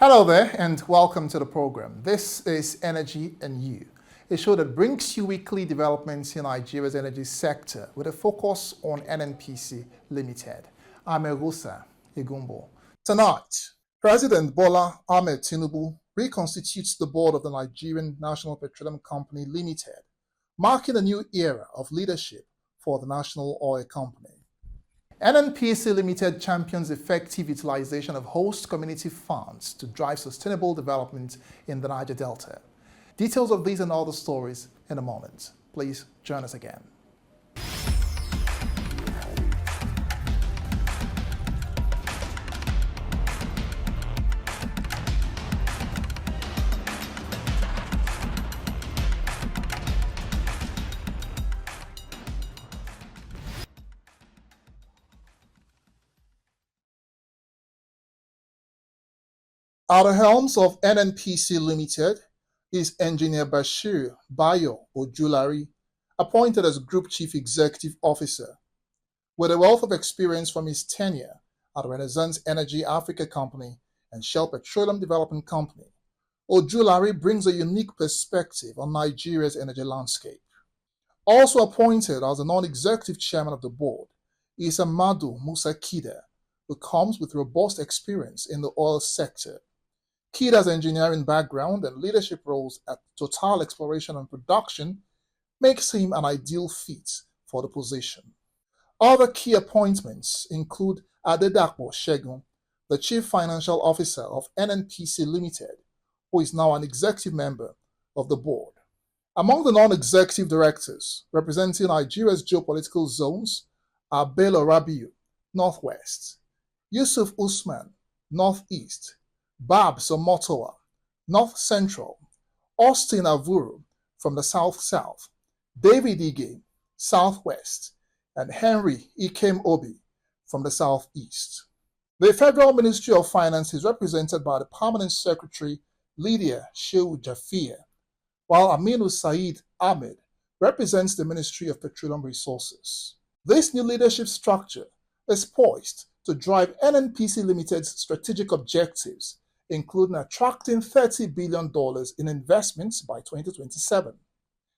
Hello there and welcome to the program. This is Energy and You, a show that brings you weekly developments in Nigeria's energy sector with a focus on NNPC Limited. I'm Egusa Igumbo. Tonight, President Bola Ahmed Tinubu reconstitutes the board of the Nigerian National Petroleum Company Limited, marking a new era of leadership for the national oil company. NNPC Limited champions effective utilization of host community funds to drive sustainable development in the Niger Delta. Details of these and other stories in a moment. Please join us again. At the helms of NNPC Limited is Engineer Bashir Bayo Ojulari, appointed as Group Chief Executive Officer. With a wealth of experience from his tenure at Renaissance Energy Africa Company and Shell Petroleum Development Company, Ojulari brings a unique perspective on Nigeria's energy landscape. Also appointed as the non-executive chairman of the board is Amadu Musa Kida, who comes with robust experience in the oil sector. Kida's engineering background and leadership roles at Total Exploration and Production makes him an ideal fit for the position. Other key appointments include Adedapo Shegun, the Chief Financial Officer of NNPC Limited, who is now an executive member of the board. Among the non-executive directors representing Nigeria's geopolitical zones are Bello Rabiu, Northwest, Yusuf Usman, Northeast, Babs Omotowa, North Central, Austin Avuru from the South-South, David Ige, Southwest, and Henry Ikem Obi from the Southeast. The Federal Ministry of Finance is represented by the Permanent Secretary Lydia Shehu Jafia, while Aminu Said Ahmed represents the Ministry of Petroleum Resources. This new leadership structure is poised to drive NNPC Limited's strategic objectives, including attracting $30 billion in investments by 2027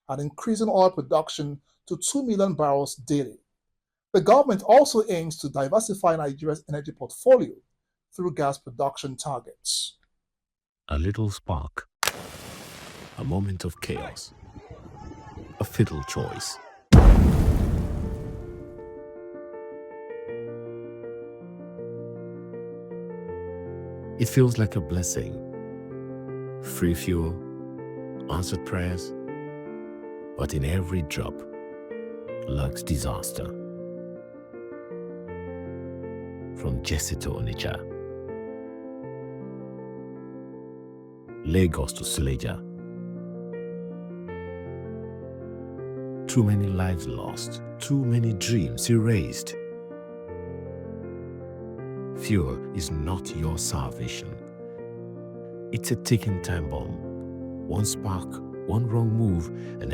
and increasing oil production to 2 million barrels daily. The government also aims to diversify Nigeria's energy portfolio through gas production targets. A little spark, a moment of chaos, a fatal choice. It feels like a blessing. Free fuel, answered prayers, but in every drop lurks disaster. From Jesse to Onitsha, Lagos to Suleja. Too many lives lost, too many dreams erased. Fuel is not your salvation. It's a ticking time bomb. One spark, one wrong move, and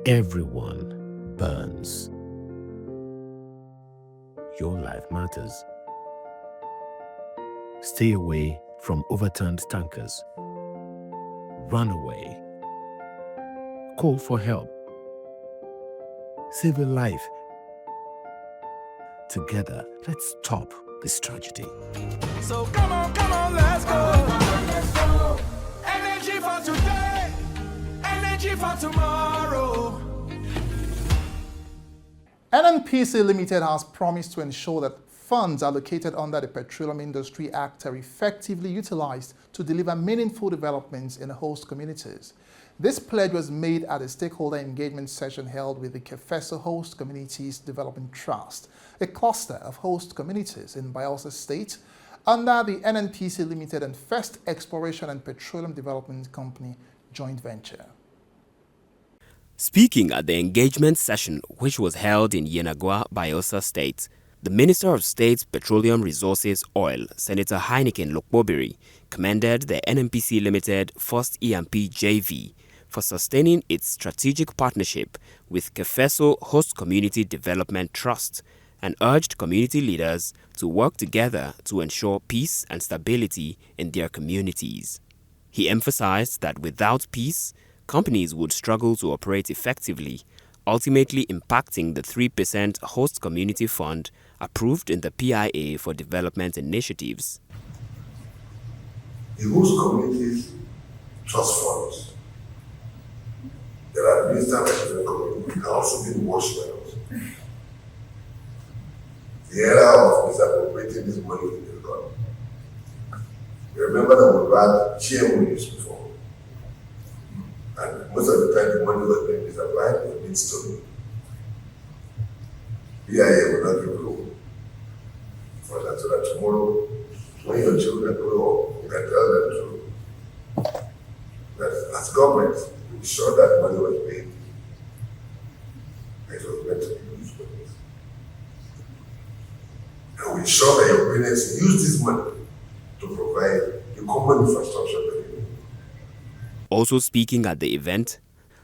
everyone burns. Your life matters. Stay away from overturned tankers. Run away. Call for help. Save a life. Together, let's stop this tragedy. So come on, let's go. Energy for today, energy for tomorrow. NNPC Limited has promised to ensure that funds allocated under the Petroleum Industry Act are effectively utilized to deliver meaningful developments in host communities. This pledge was made at a stakeholder engagement session held with the Kefeso Host Communities Development Trust, a cluster of host communities in Bayelsa State, under the NNPC Limited and First Exploration and Petroleum Development Company joint venture. Speaking at the engagement session, which was held in Yenagua, Bayelsa State, the Minister of State's Petroleum Resources Oil, Senator Heineken Lokbobiri, commended the NNPC Limited First E&P JV for sustaining its strategic partnership with Kefeso Host Community Development Trust and urged community leaders to work together to ensure peace and stability in their communities. He emphasized that without peace, companies would struggle to operate effectively, ultimately impacting the 3% host community fund approved in the PIA for development initiatives. The host communities trust funds that are administered by different communities can also be washed wells. The era of misappropriating this money is gone. You remember that we've had GMOs before, and most of the time the money was being misapplied or being stolen. PIA will not give room for that, so that tomorrow, when your children grow up, you can tell them that as government, we ensure that money was paid. It was meant to be used for this. And we ensure that your parents use this money to provide the common infrastructure that they need. Also speaking at the event,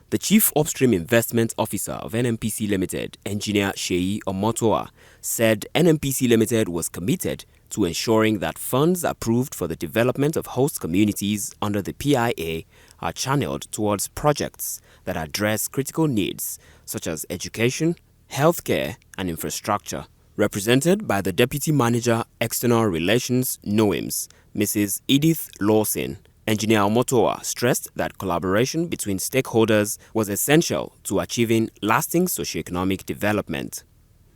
the Chief Upstream Investment Officer of NNPC Limited, Engineer Sheyi Omotoa, said NNPC Limited was committed to ensuring that funds approved for the development of host communities under the PIA are channeled towards projects that address critical needs such as education, healthcare, and infrastructure. Represented by the Deputy Manager, External Relations, NOIMS, Mrs. Edith Lawson, Engineer Omotoa stressed that collaboration between stakeholders was essential to achieving lasting socioeconomic development.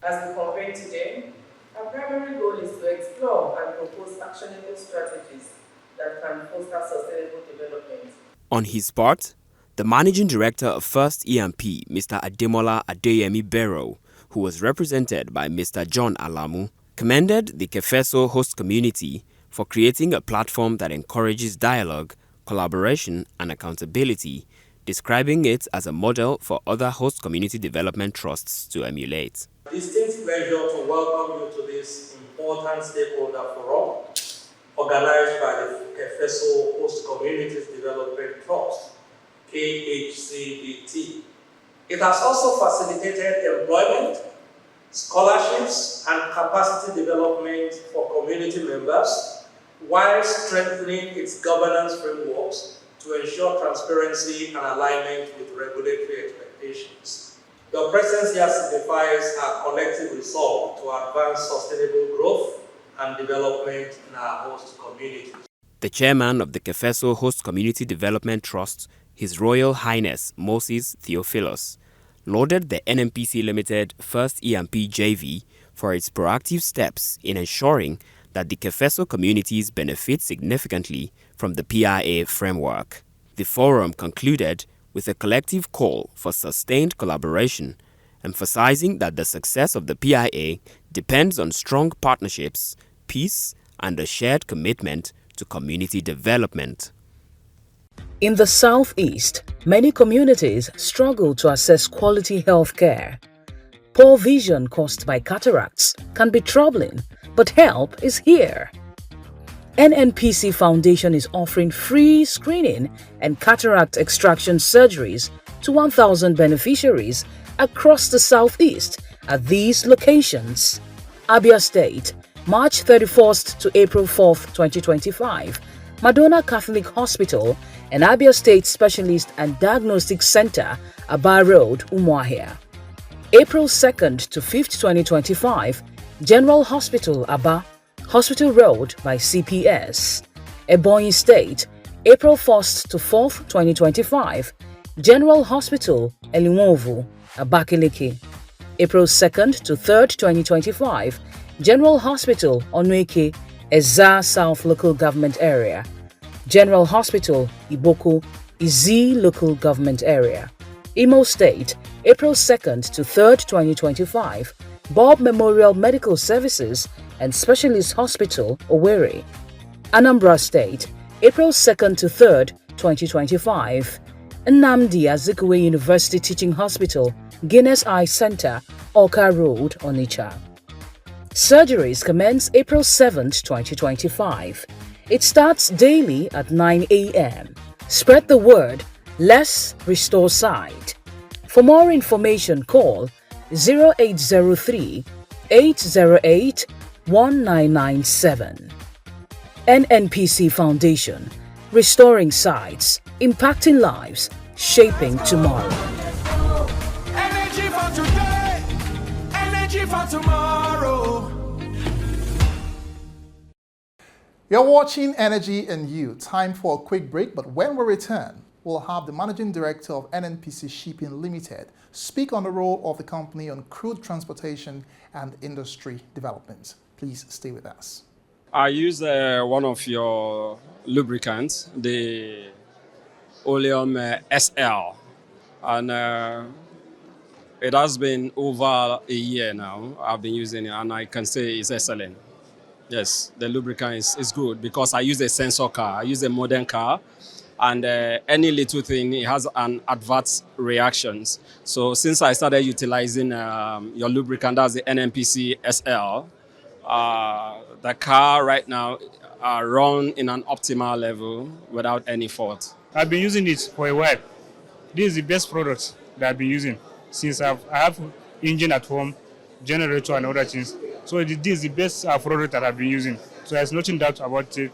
As we conveyed today, our primary goal is to explore and propose actionable strategies that can foster sustainable development. On his part, the Managing Director of First EMP, Mr. Ademola Adeyemi Barrow, who was represented by Mr. John Alamu, commended the Kefeso host community for creating a platform that encourages dialogue, collaboration, and accountability, describing it as a model for other host community development trusts to emulate. Distinct pleasure to welcome you to this important stakeholder forum organized by the Kefeso Host Communities Development Trust, KHCDT. It has also facilitated employment, scholarships, and capacity development for community members, while strengthening its governance frameworks to ensure transparency and alignment with regulatory expectations. Your presence here signifies our collective resolve to advance sustainable growth and development in our host communities. The chairman of the Kefeso Host Community Development Trust, His Royal Highness Moses Theophilus, lauded the NNPC Limited First EMP JV for its proactive steps in ensuring that the Kefeso communities benefit significantly from the PIA framework. The forum concluded with a collective call for sustained collaboration, emphasizing that the success of the PIA depends on strong partnerships, peace, and a shared commitment to community development. In the Southeast, many communities struggle to access quality health care. Poor vision caused by cataracts can be troubling, but help is here. NNPC Foundation is offering free screening and cataract extraction surgeries to 1,000 beneficiaries across the Southeast at these locations: Abia State, March 31st to April 4th, 2025, Madonna Catholic Hospital and Abia State Specialist and Diagnostic Center, Aba Road, Umuahia. April 2nd to 5th, 2025, General Hospital, Aba, Hospital Road by CPS. Ebonyi State, April 1st to 4th, 2025, General Hospital, Elinwovu, Abakaliki. April 2nd to 3rd, 2025, General Hospital, Onueke, Eza South Local Government Area. General Hospital, Iboku, Izi Local Government Area. Imo State, April 2nd to 3rd, 2025, Bob Memorial Medical Services and Specialist Hospital, Owerri. Anambra State, April 2nd to 3rd, 2025, Nnamdi Azikiwe University Teaching Hospital, Guinness Eye Center, Oka Road, Onitsha. Surgeries commence April 7th, 2025. It starts daily at 9 a.m. Spread the word. Let's restore sight. For more information, call 0803 808 1997. NNPC Foundation, restoring sites, impacting lives, shaping tomorrow. Energy for today, energy for tomorrow. You're watching Energy and You. Time for a quick break, but when we return, we'll have the Managing Director of NNPC Shipping Limited speak on the role of the company on crude transportation and industry development. Please stay with us. I use one of your lubricants, the Oleum SL, and it has been over a year now. I've been using it, and I can say it's excellent. Yes, the lubricant is good because I use a sensor car. I use a modern car, and any little thing, it has an adverse reactions. So since I started utilizing your lubricant, that's the NNPC SL, the car right now run in an optimal level without any fault. I've been using it for a while. This is the best product that I've been using since I have engine at home, generator and other things. So this is the best product that I've been using. So there's nothing doubt about it.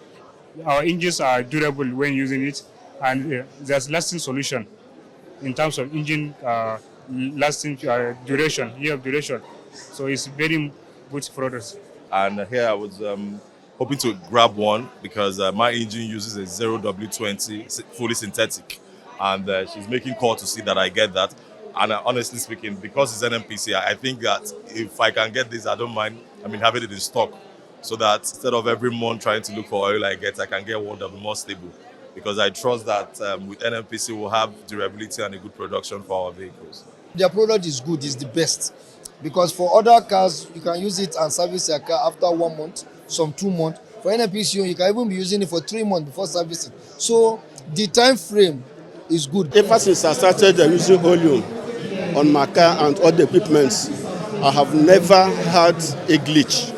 Our engines are durable when using it, and there's lasting solution in terms of engine lasting duration, year of duration. So it's very good product. And here I was hoping to grab one because my engine uses a 0W20 fully synthetic, and she's making call to see that I get that. And honestly speaking, because it's NNPC, I think that if I can get this, I don't mind. Having it in stock, so that instead of every month trying to look for oil I can get one that will be more stable. Because I trust that with NNPC we'll have durability and a good production for our vehicles. Their product is good, it's the best. Because for other cars, you can use it and service your car after 1 month, some 2 months. For NNPC, you can even be using it for 3 months before servicing. So the time frame is good. Ever since I started using Oleum on my car and all the equipment, I have never had a glitch.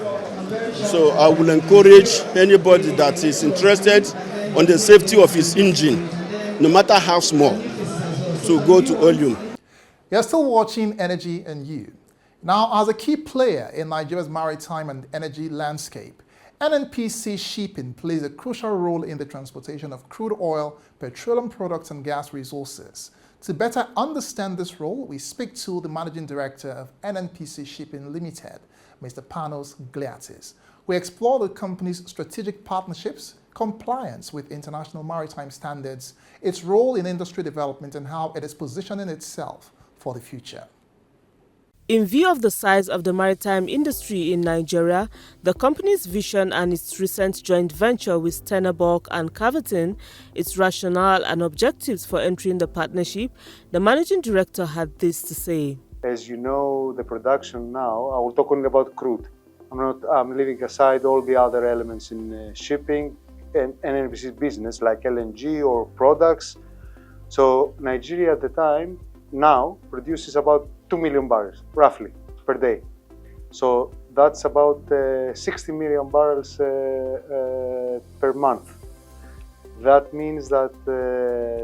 So I will encourage anybody that is interested on the safety of his engine, no matter how small, to go to Oleum. You're still watching Energy and You. Now, as a key player in Nigeria's maritime and energy landscape, NNPC Shipping plays a crucial role in the transportation of crude oil, petroleum products, and gas resources. To better understand this role, we speak to the Managing Director of NNPC Shipping Limited, Mr. Panos Gliatis. We explore the company's strategic partnerships, compliance with international maritime standards, its role in industry development, and how it is positioning itself for the future. In view of the size of the maritime industry in Nigeria, the company's vision and its recent joint venture with Stenabulk and Caverton, its rationale and objectives for entering the partnership, the managing director had this to say. As you know, the production now, I will talk only about crude. I'm leaving aside all the other elements in shipping and NNPC's business like LNG or products. So Nigeria at the time now produces about 2 million barrels, roughly, per day. So that's about 60 million barrels per month. That means that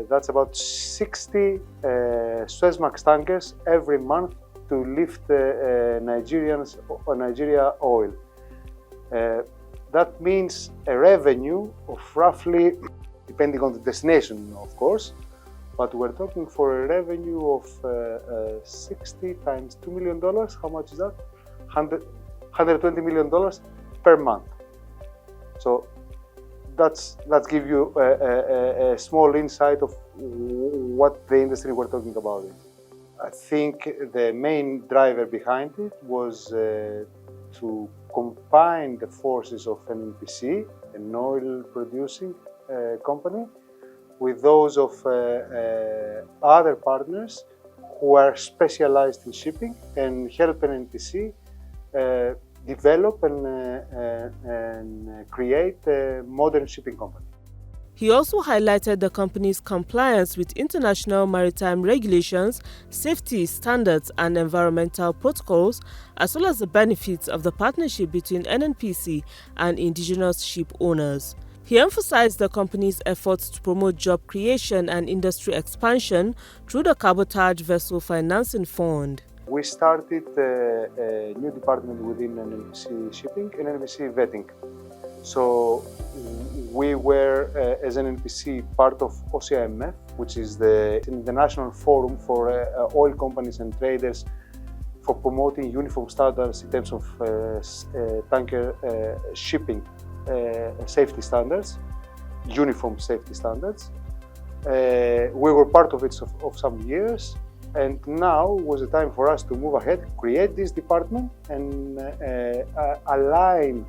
that's about 60 Suezmax tankers every month to lift Nigeria oil. That means a revenue of roughly, depending on the destination, of course, but we're talking for a revenue of 60 times $2 million. How much is that? $120 million per month. So that's give you a small insight of what the industry we're talking about is. I think the main driver behind it was to combine the forces of NNPC, an oil-producing company, with those of other partners who are specialized in shipping and help NNPC develop and create a modern shipping company. He also highlighted the company's compliance with international maritime regulations, safety standards, and environmental protocols, as well as the benefits of the partnership between NNPC and indigenous ship owners. He emphasized the company's efforts to promote job creation and industry expansion through the Cabotage Vessel Financing Fund. We started a new department within NNPC Shipping, NNPC Vetting. So we were, as NNPC, part of OCIMF, which is the international forum for oil companies and traders for promoting uniform standards in terms of tanker shipping safety standards, uniform safety standards. We were part of it of some years, and now was the time for us to move ahead, create this department, and align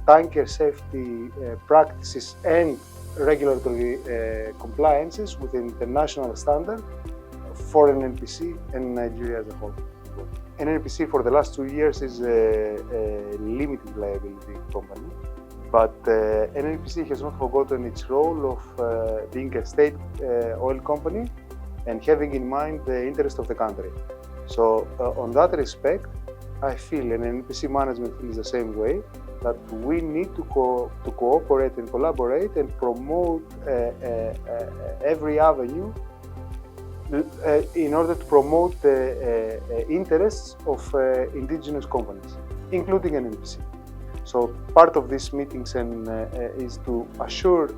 tanker safety practices and regulatory compliances with international standard for NNPC and Nigeria as a whole. NNPC for the last 2 years is a limited liability company, but NNPC has not forgotten its role of being a state oil company and having in mind the interest of the country. So on that respect, I feel, and NNPC management feels the same way, that we need to cooperate and collaborate and promote every avenue in order to promote the interests of indigenous companies, including NNPC. So part of these meetings is to assure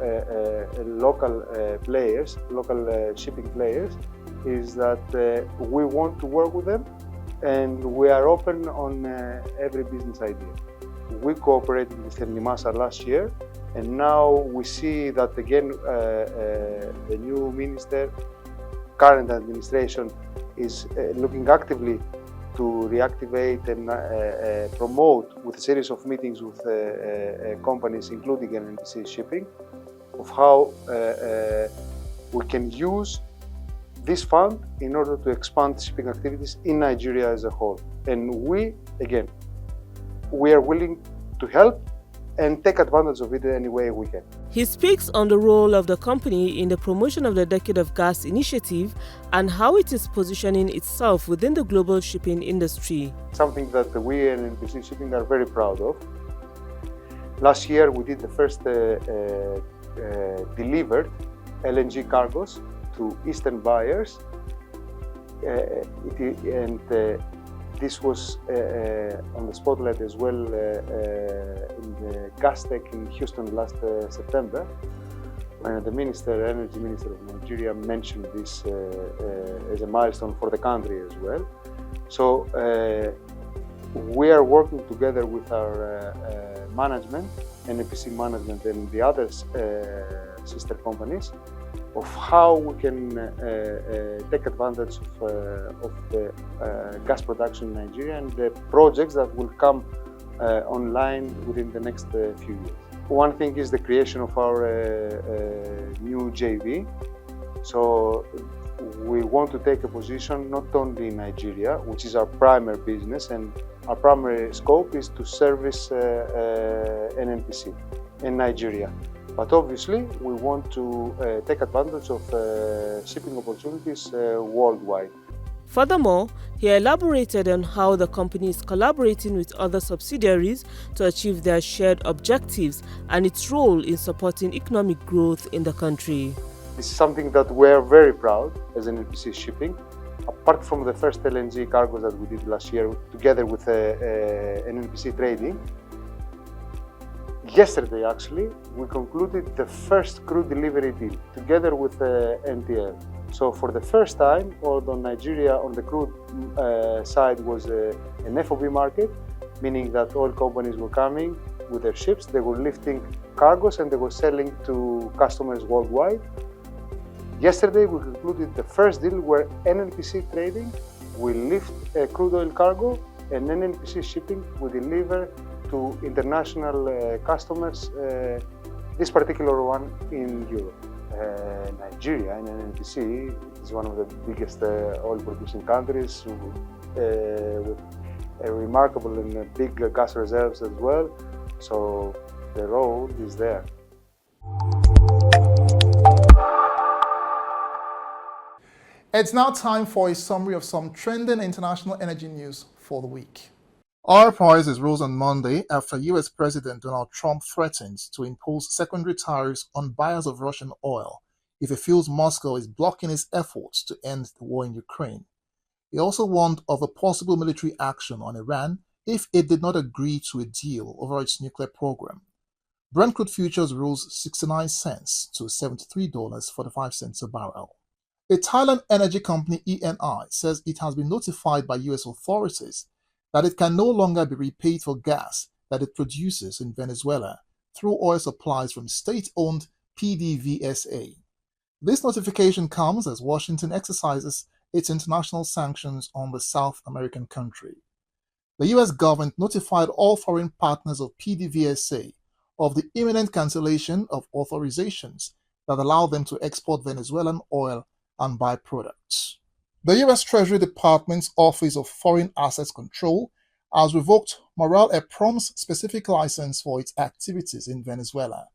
local players, local shipping players, is that we want to work with them and we are open on every business idea. We cooperated with NIMASA last year, and now we see that again the new minister, current administration, is looking actively to reactivate and promote with a series of meetings with companies, including NNPC Shipping, of how we can use this fund in order to expand shipping activities in Nigeria as a whole. And we are willing to help and take advantage of it any way we can. He speaks on the role of the company in the promotion of the Decade of Gas initiative and how it is positioning itself within the global shipping industry. Something that we and NNPC Shipping are very proud of. Last year we did the first delivered LNG cargoes to Eastern buyers, this was on the spotlight as well in the Gas Tech in Houston last September, when the Energy Minister of Nigeria mentioned this as a milestone for the country as well. So we are working together with our management, NNPC management and the other sister companies, of how we can take advantage of the gas production in Nigeria and the projects that will come online within the next few years. One thing is the creation of our new JV. So we want to take a position not only in Nigeria, which is our primary business, and our primary scope is to service NNPC in Nigeria. But obviously, we want to take advantage of shipping opportunities worldwide. Furthermore, he elaborated on how the company is collaborating with other subsidiaries to achieve their shared objectives and its role in supporting economic growth in the country. This is something that we're very proud as NNPC Shipping. Apart from the first LNG cargo that we did last year together with NNPC Trading, yesterday actually we concluded the first crude delivery deal together with NTL. So for the first time, although Nigeria on the crude side was an FOB market, meaning that oil companies were coming with their ships, they were lifting cargoes and they were selling to customers worldwide. Yesterday we concluded the first deal where NNPC Trading will lift a crude oil cargo and NNPC Shipping will deliver to international customers, this particular one in Europe. Nigeria and NNPC is one of the biggest oil producing countries with a remarkable and big gas reserves as well, so the road is there. It's now time for a summary of some trending international energy news for the week. Oil prices rose on Monday after US President Donald Trump threatens to impose secondary tariffs on buyers of Russian oil if he feels Moscow is blocking his efforts to end the war in Ukraine. He also warned of a possible military action on Iran if it did not agree to a deal over its nuclear program. Brent crude futures rose 69 cents to $73.45 a barrel. A Thailand energy company, ENI, says it has been notified by U.S. authorities that it can no longer be repaid for gas that it produces in Venezuela through oil supplies from state-owned PDVSA. This notification comes as Washington exercises its international sanctions on the South American country. The U.S. government notified all foreign partners of PDVSA of the imminent cancellation of authorizations that allow them to export Venezuelan oil and byproducts. The U.S. Treasury Department's Office of Foreign Assets Control has revoked Morel Eprom's specific license for its activities in Venezuela.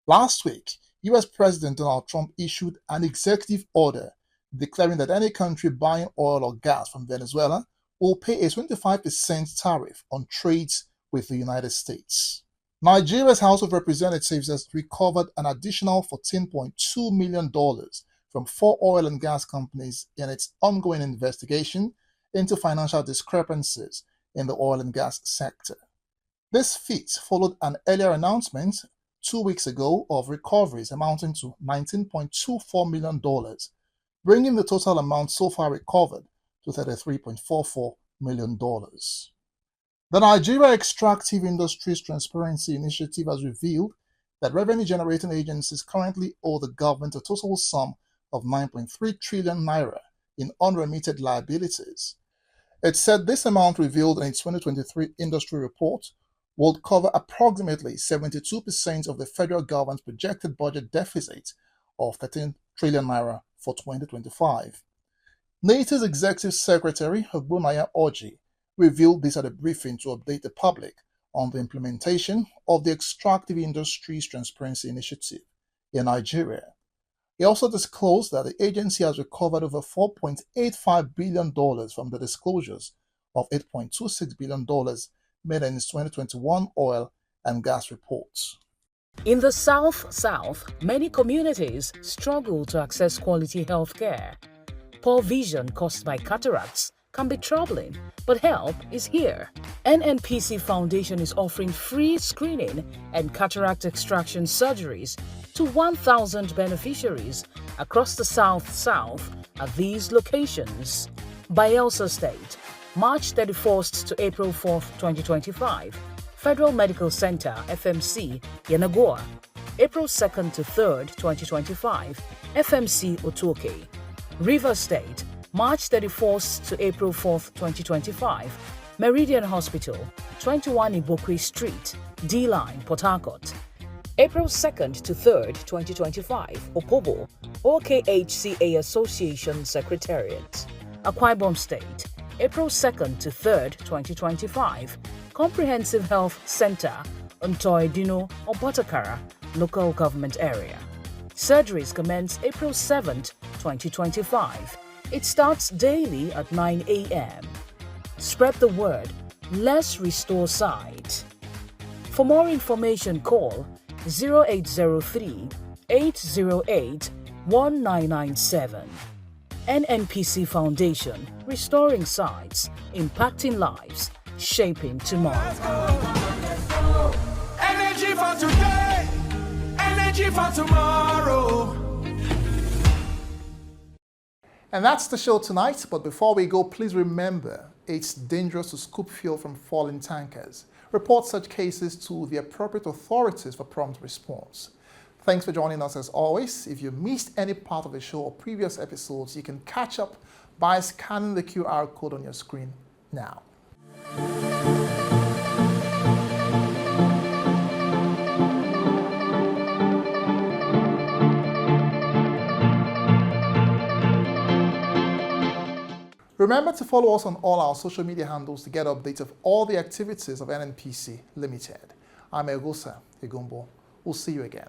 Last week, U.S. President Donald Trump issued an executive order declaring that any country buying oil or gas from Venezuela will pay a 25% tariff on trades with the United States. Nigeria's House of Representatives has recovered an additional $14.2 million from 4 oil and gas companies in its ongoing investigation into financial discrepancies in the oil and gas sector. This feat followed an earlier announcement 2 weeks ago of recoveries amounting to $19.24 million, bringing the total amount so far recovered to $33.44 million. The Nigeria Extractive Industries Transparency Initiative has revealed that revenue-generating agencies currently owe the government a total sum of 9.3 trillion naira in unremitted liabilities. It said this amount revealed in its 2023 industry report would cover approximately 72% of the federal government's projected budget deficit of 13 trillion naira for 2025. NATO's Executive Secretary Ogbonnaya Orji revealed this at a briefing to update the public on the implementation of the Extractive Industries Transparency Initiative in Nigeria. He also disclosed that the agency has recovered over $4.85 billion from the disclosures of $8.26 billion made in its 2021 oil and gas reports. In the South, many communities struggle to access quality health care. Poor vision caused by cataracts can be troubling, but help is here. NNPC Foundation is offering free screening and cataract extraction surgeries to 1,000 beneficiaries across the South at these locations. Bayelsa State, March 31st to April 4th, 2025. Federal Medical Center, FMC, Yenagoa. April 2nd to 3rd, 2025. FMC Otoke. River State, March 31st to April 4th, 2025. Meridian Hospital, 21 Ibokwe Street, D-Line, Port Harcourt. April 2nd to 3rd, 2025. Opobo, OKHCA Association Secretariat. Akwa Ibom State, April 2nd to 3rd, 2025. Comprehensive Health Center, Ntoidino, Obotakara, Local Government Area. Surgeries commence April 7th, 2025. It starts daily at 9 a.m. Spread the word. Let's restore sight. For more information, call 0803 808 1997. NNPC Foundation, restoring sights, impacting lives, shaping tomorrow. Let's go. Energy for today, energy for tomorrow. And that's the show tonight, but before we go, please remember it's dangerous to scoop fuel from falling tankers. Report such cases to the appropriate authorities for prompt response. Thanks for joining us as always. If you missed any part of the show or previous episodes, you can catch up by scanning the QR code on your screen now. Remember to follow us on all our social media handles to get updates of all the activities of NNPC Limited. I'm Egosa Egumbo. We'll see you again.